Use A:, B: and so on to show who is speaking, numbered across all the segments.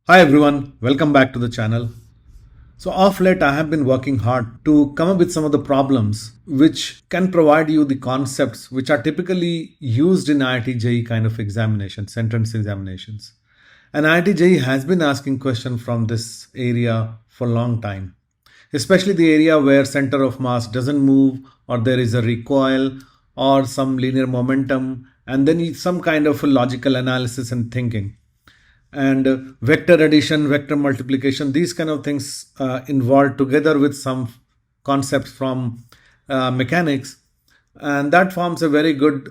A: Hi everyone, welcome back to the channel. So of late I have been working hard to come up with some of the problems which can provide you the concepts which are typically used in IIT JEE kind of examinations, entrance examinations. And IIT JEE has been asking questions from this area for a long time, especially the area where center of mass doesn't move or there is a recoil or some linear momentum and then some kind of a logical analysis and thinking and vector addition, vector multiplication, these kind of things involved together with some concepts from mechanics. And that forms a very good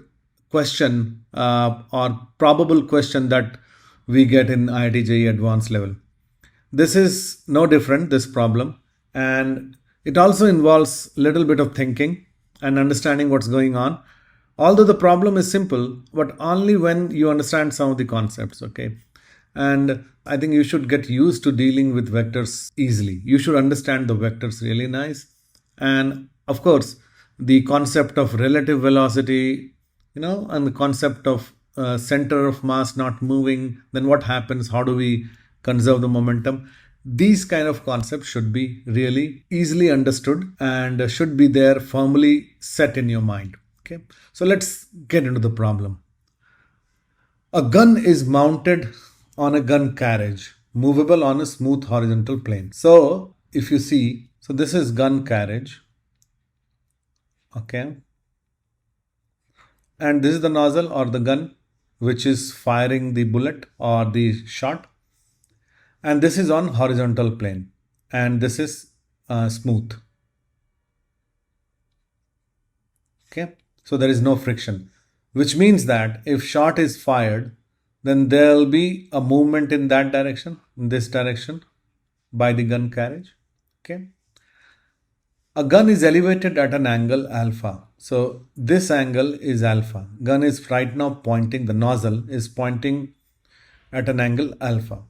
A: question or probable question that we get in IIT JEE advanced level. This is no different, this problem. And it also involves a little bit of thinking and understanding what's going on. Although the problem is simple, but only when you understand some of the concepts, okay? And I think you should get used to dealing with vectors easily. You should understand the vectors really nice. And of course, the concept of relative velocity, and the concept of center of mass not moving, then what happens? How do we conserve the momentum? These kind of concepts should be really easily understood and should be there firmly set in your mind. Okay, so let's get into the problem. A gun is mounted on a gun carriage, movable on a smooth horizontal plane. So if you see, so this is gun carriage, okay, and this is the nozzle or the gun which is firing the bullet or the shot, and this is on horizontal plane, and this is smooth. Okay, so there is no friction, which means that if shot is fired, then there will be a movement in that direction, in this direction, by the gun carriage. Okay. A gun is elevated at an angle alpha. So this angle is alpha. Gun is right now pointing, the nozzle is pointing at an angle alpha.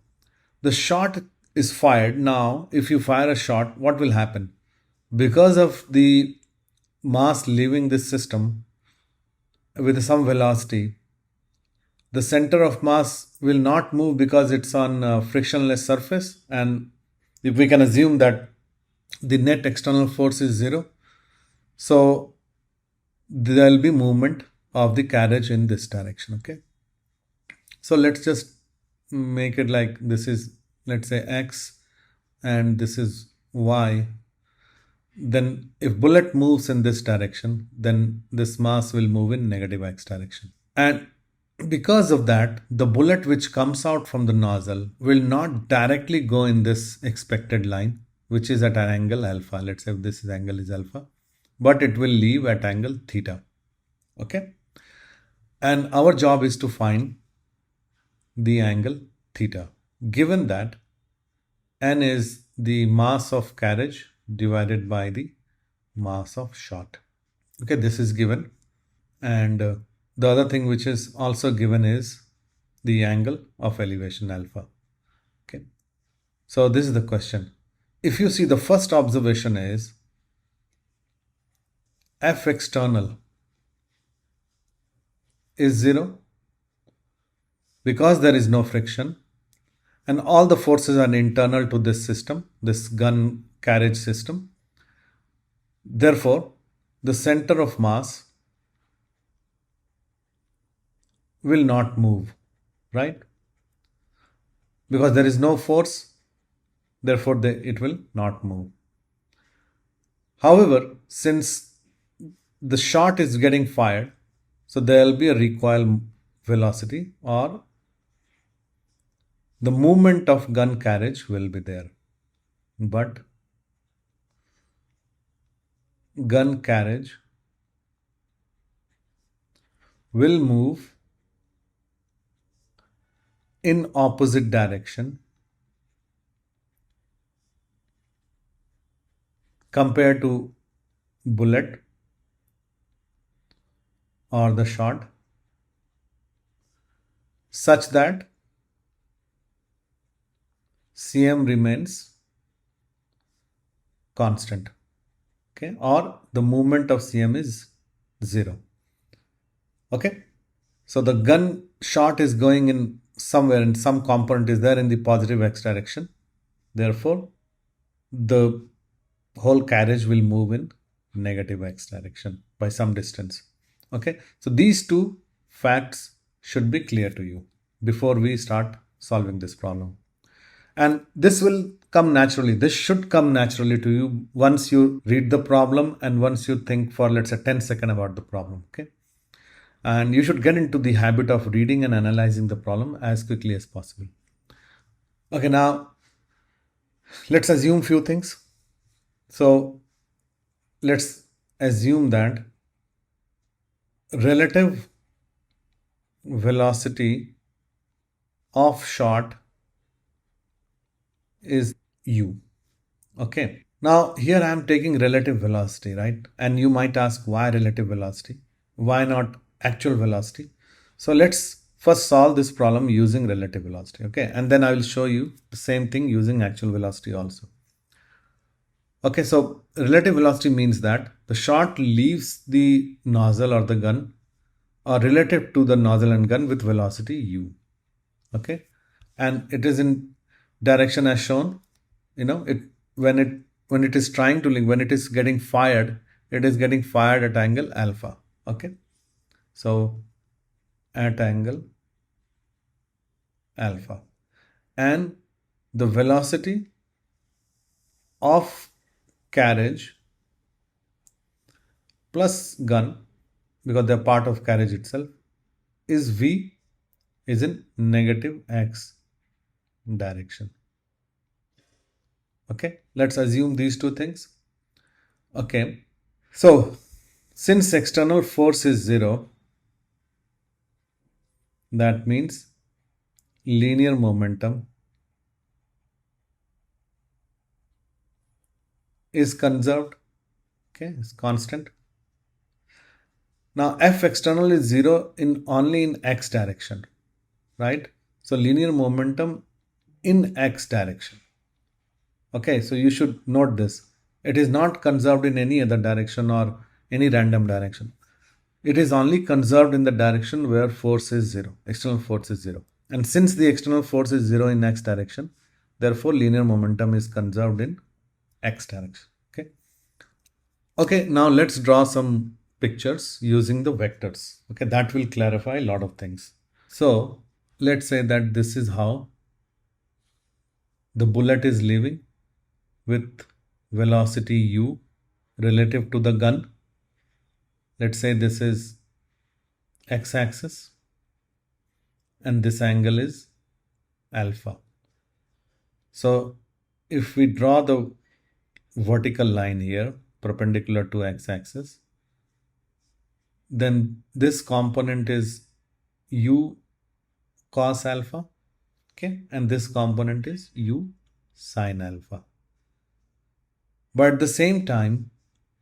A: The shot is fired. Now, if you fire a shot, what will happen? Because of the mass leaving this system with some velocity, the center of mass will not move because it's on a frictionless surface, and if we can assume that the net external force is zero, so there will be movement of the carriage in this direction. Okay, so let's just make it like this is, let's say, x and this is y. Then if bullet moves in this direction, then this mass will move in negative x direction, and because of that, the bullet which comes out from the nozzle will not directly go in this expected line, which is at an angle alpha. Let's say this angle is alpha, but it will leave at angle theta. Okay. And our job is to find the angle theta, given that n is the mass of carriage divided by the mass of shot. Okay, this is given. And the other thing which is also given is the angle of elevation alpha. Okay. So this is the question. If you see, the first observation is F external is 0 because there is no friction and all the forces are internal to this system, this gun carriage system. Therefore, the center of mass will not move, right? Because there is no force, therefore it will not move. However, since the shot is getting fired, so there will be a recoil velocity or the movement of gun carriage will be there. But gun carriage will move in opposite direction compared to bullet or the shot, such that Cm remains constant. Okay, or the movement of Cm is 0. Okay, so the gun shot is going in somewhere in some component is there in the positive x direction. Therefore, the whole carriage will move in negative x direction by some distance. Okay, so these two facts should be clear to you before we start solving this problem. And this will come naturally. This should come naturally to you once you read the problem and once you think for, let's say, 10 seconds about the problem. Okay, and you should get into the habit of reading and analyzing the problem as quickly as possible. Okay, now let's assume few things. So let's assume that relative velocity of shot is u. Okay, now here I am taking relative velocity, right? And you might ask, why relative velocity? Why not actual velocity? So let's first solve this problem using relative velocity. Okay, and then I will show you the same thing using actual velocity also. Okay, so relative velocity means that the shot leaves the nozzle or the gun or relative to the nozzle and gun with velocity u. Okay, and it is in direction as shown. You know, when it is trying to link, when it is getting fired, it is getting fired at angle alpha. Okay, so at angle alpha, and the velocity of carriage plus gun, because they are part of carriage itself, is v, is in negative x direction. Okay, let's assume these two things. Okay, so since external force is 0, that means linear momentum is conserved. Okay, it's constant. Now F external is 0 in only in x direction, right? So linear momentum in x direction. Okay, so you should note this. It is not conserved in any other direction or any random direction. It is only conserved in the direction where force is 0, external force is 0. And since the external force is 0 in x direction, therefore linear momentum is conserved in x direction. Okay. Okay, now let's draw some pictures using the vectors. Okay, that will clarify a lot of things. So let's say that this is how the bullet is leaving with velocity u relative to the gun. Let's say this is x-axis and this angle is alpha. So if we draw the vertical line here perpendicular to x-axis, then this component is u cos alpha, okay, and this component is u sin alpha. But at the same time,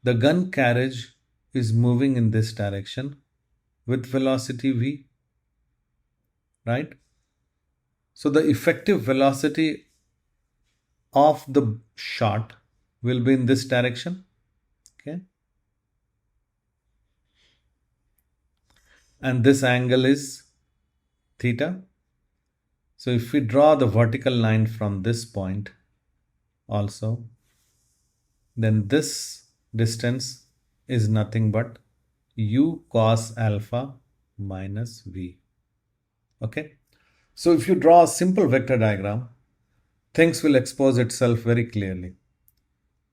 A: the gun carriage is moving in this direction with velocity v, right? So the effective velocity of the shot will be in this direction. Okay, and this angle is theta. So if we draw the vertical line from this point also, then this distance is nothing but u cos alpha minus v. Okay, so if you draw a simple vector diagram, things will expose itself very clearly.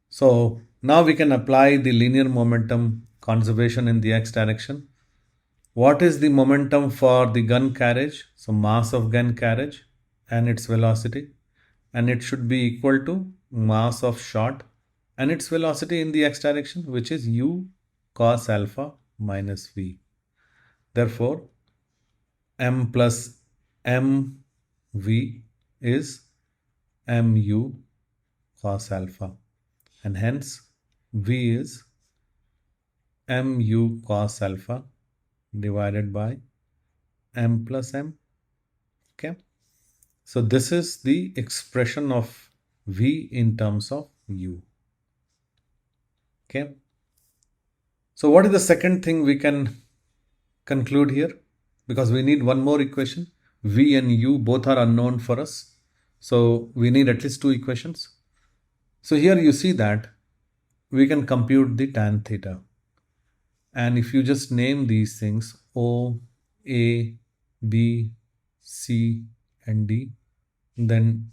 A: So now we can apply the linear momentum conservation in the x direction. What is the momentum for the gun carriage? So mass of gun carriage and its velocity, and it should be equal to mass of shot and its velocity in the x direction, which is u cos alpha minus v. Therefore, m plus mv is mu cos alpha, and hence v is mu cos alpha divided by m plus m. Okay, so this is the expression of v in terms of u. Okay, so what is the second thing we can conclude here? Because we need one more equation. V and U both are unknown for us. So we need at least two equations. So here you see that we can compute the tan theta. And if you just name these things O, A, B, C, and D, then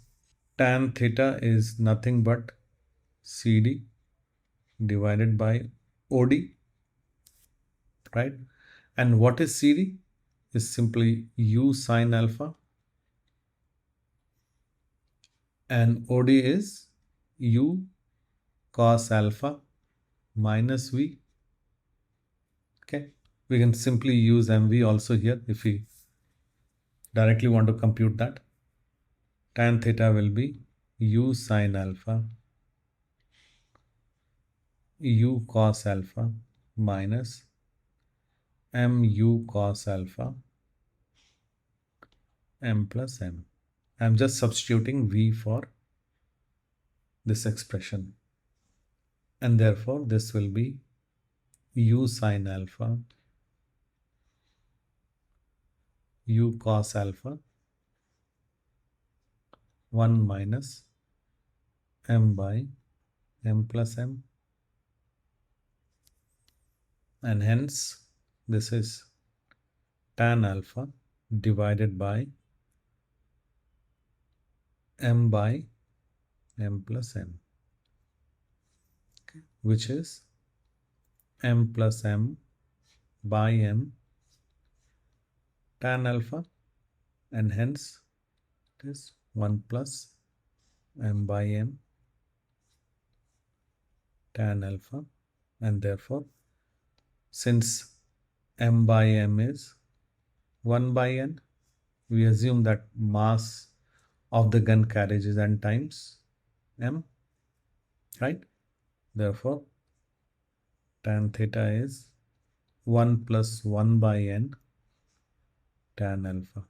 A: tan theta is nothing but CD divided by OD, right? And what is CD? Is simply U sine alpha, and OD is U cos alpha minus V. Okay, we can simply use MV also here if we directly want to compute that. Tan theta will be U sine alpha U cos alpha minus MU cos alpha M plus M. I'm just substituting V for this expression, and therefore this will be U sine alpha U cos alpha 1 minus M by M plus M, and hence this is tan alpha divided by M by M plus M, okay, which is M plus M by M tan alpha, and hence it is 1 plus M by M tan alpha, and therefore since M by M is 1 by N, we assume that mass of the gun carriage is N times M, right? Therefore tan theta is 1 plus 1 by N tan alpha.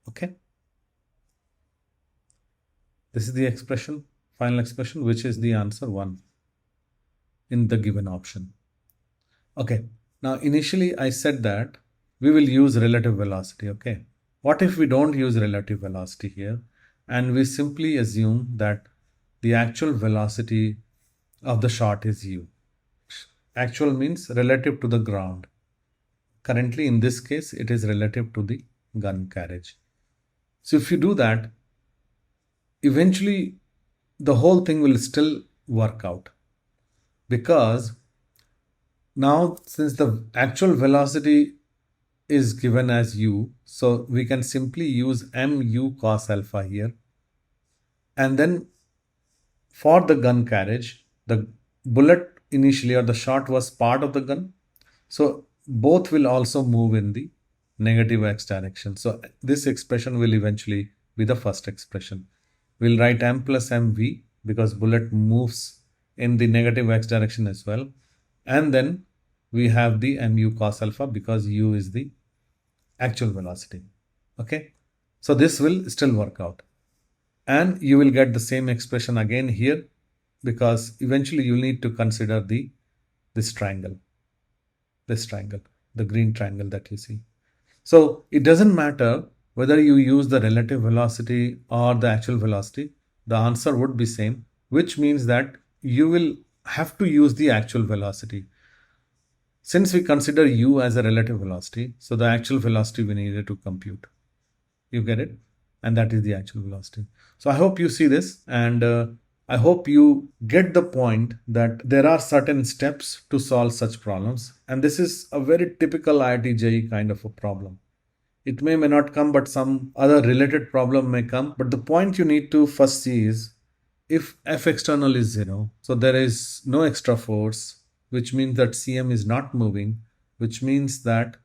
A: Okay, this is the expression, final expression, which is the answer 1 in the given option. Okay, now initially I said that we will use relative velocity. Okay, what if we don't use relative velocity here and we simply assume that the actual velocity of the shot is U? Actual means relative to the ground. Currently in this case it is relative to the gun carriage. So if you do that, eventually the whole thing will still work out, because now since the actual velocity is given as U, so we can simply use MU cos alpha here, and then for the gun carriage, the bullet initially or the shot was part of the gun, so both will also move in the negative x direction. So this expression will eventually be the first expression. We'll write M plus MV because bullet moves in the negative x direction as well, and then we have the MU cos alpha because U is the actual velocity. Okay, so this will still work out, and you will get the same expression again here, because eventually you need to consider this triangle, the green triangle that you see. So it doesn't matter whether you use the relative velocity or the actual velocity, the answer would be same, which means that you will have to use the actual velocity. Since we consider U as a relative velocity, so the actual velocity we needed to compute. You get it? And that is the actual velocity. So I hope you see this, and I hope you get the point that there are certain steps to solve such problems. And this is a very typical IIT JEE kind of a problem. It may not come, but some other related problem may come. But the point you need to first see is, if F external is 0, so there is no extra force, which means that CM is not moving, which means that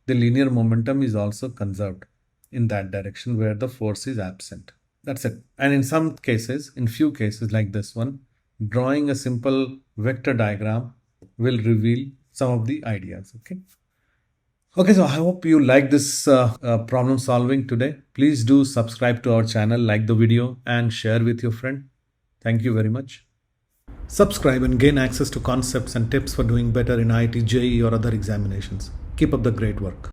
A: the linear momentum is also conserved in that direction where the force is absent. That's it. And in some cases, in few cases like this one, drawing a simple vector diagram will reveal some of the ideas. Okay, so I hope you like this problem solving today. Please do subscribe to our channel, like the video, and share with your friend. Thank you very much. Subscribe and gain access to concepts and tips for doing better in IIT JEE or other examinations. Keep Keep up the great work.